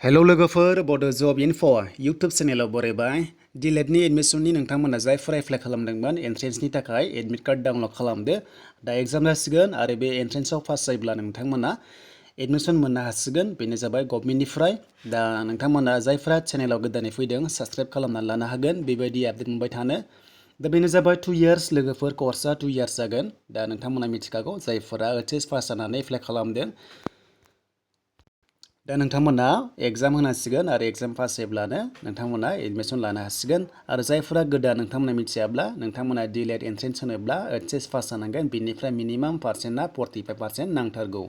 hello लोगोफोर बड' जब info YouTube चेनेलाव बरायबाय D.EL.Ed नि एडमिसननि नोंथांमोना जायफोरा एप्लाइ खालामदोंमोन एन्ट्रेन्सनि थाखाय एडमिट कार्ड डाउनलड खालामदो दा एग्जाम जासिगोन आरो बे एन्ट्रेन्सआव पास जायोब्ला नोंथांमोना एडमिसन मोननो हासिगोन बेनो जाबाय गभर्नमेन्टनिफ्राय दा नोंथांमोना जायफोरा चेनेलाव गोदानै फैदों साबस्क्राइब खालामनानै लानो हागोन बेबायदि आपडेट मोनबाय थानो दा बेनो जाबाय 2 इयार्स लोगोफोर कर्सआ 2 इयार्स जागोन दा नोंथांमोना मिथिखागौ जायफोरा HS पास जानानै एप्लाइ खालामदों दा नोंथांमोना एग्जाम होनांसिगोन आरो एग्जाम पास जायोब्लानो नोंथांमोना एडमिसन लानो हासिगोन आरो जायफोरा गोदान नोंथांमोना मिथियाब्ला नोंथांमोना D.EL.Ed एन्ट्रेन्स होनोब्ला HS पास जानांगोन बिनिफ्राय मिनिमाम पार्सेन्टआ 45% नांथारगौ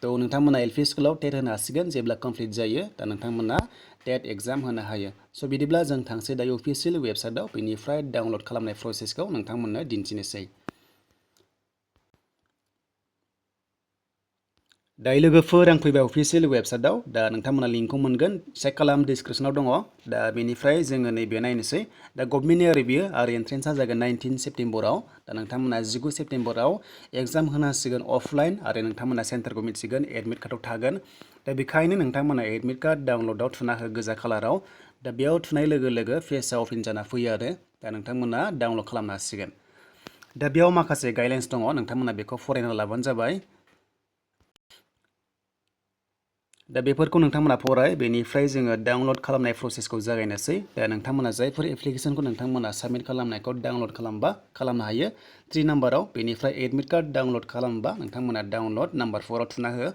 थ' नोंथांमोना LP स्कुलाव टेट होनो हासिगोन जेब्ला कमप्लिट जायो दा नोंथांमोना टेट एग्जाम होनो हायो स' बिदिब्ला जों थांसै दायो अफिसियेल वेबसाइटआव बेनिफ्राय डाउनलड खालामनाय प्रसेसखौ नोंथांमोननो दिन्थिनोसै दायो लोगोफोर आं फैबाय अफिसियेल वेबसाइटआव दा नोंथांमोना लिंकखौ मोनगोन चेक खालाम डिसक्रिपसनाव दङ दा बेनिफ्राय जोङो नैबे नायनोसै दा गभर्नमेन्टनि रिभिउ आरो एन्ट्रेन्सआ जागोन 19 सेप्टेम्बराव दा नोंथांमोना 19 सेप्टेम्बराव एग्जाम होनांसिगोन अफलाइन आरो नोंथांमोना सेन्टारखौ मिथिगोन एडमिट कार्डआव थागोन दा बेखायनो नोंथांमोना एडमिट कार्ड डाउनलडआव थुना हो गोजा कालाराव दा बेयाव थुनाय लोगो लोगो पेजआ अपेन जाना फैयो आरो दा नोंथांमोना डाउनलड खालामनो हासिगोन दा बेयाव माखासे गाइडलाइन्स दङ नोंथांमोना बेखौ फरायना लाबानो जाबाय दा बेफोरखौ नोंथांमोना फराय बेनिफ्राय जोङो डाउनलड खालामनाय प्रसेसखौ जागायनोसै दा नोंथांमोना जायफोर एप्लिकेसनखौ नोंथांमोना साबमिट खालामनायखौ डाउनलड खालामनो हायो 3 नाम्बाराव बेनिफ्राय एडमिट कार्ड डाउनलड खालामबा नोंथांमोना डाउनलड नाम्बार 4आव थुना हो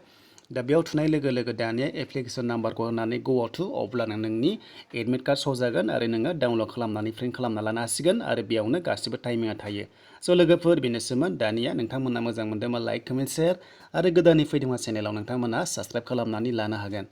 दा बेयाव थुनाय लोगो लोगो दानिया एप्लिकेसन नाम्बारखौ होनानै ग'आव थु अब्लानो नोंनि एडमिट कार्ड श' जागोन आरो नोङो डाउनलड खालामनानै प्रिन्ट खालामना लानो हासिगोन आरो बेयावनो गासिबो टाइमिंआ थायो स' लोगोफोर बेनोसैमोन दानिया नोंथांमोना मोजां मोनदोंबा लाइक कमेन्ट शेयार आरो गोदानै फैदोंबा चेनेलाव नोंथांमोना साबस्क्राइब खालामनानै लानो हागोन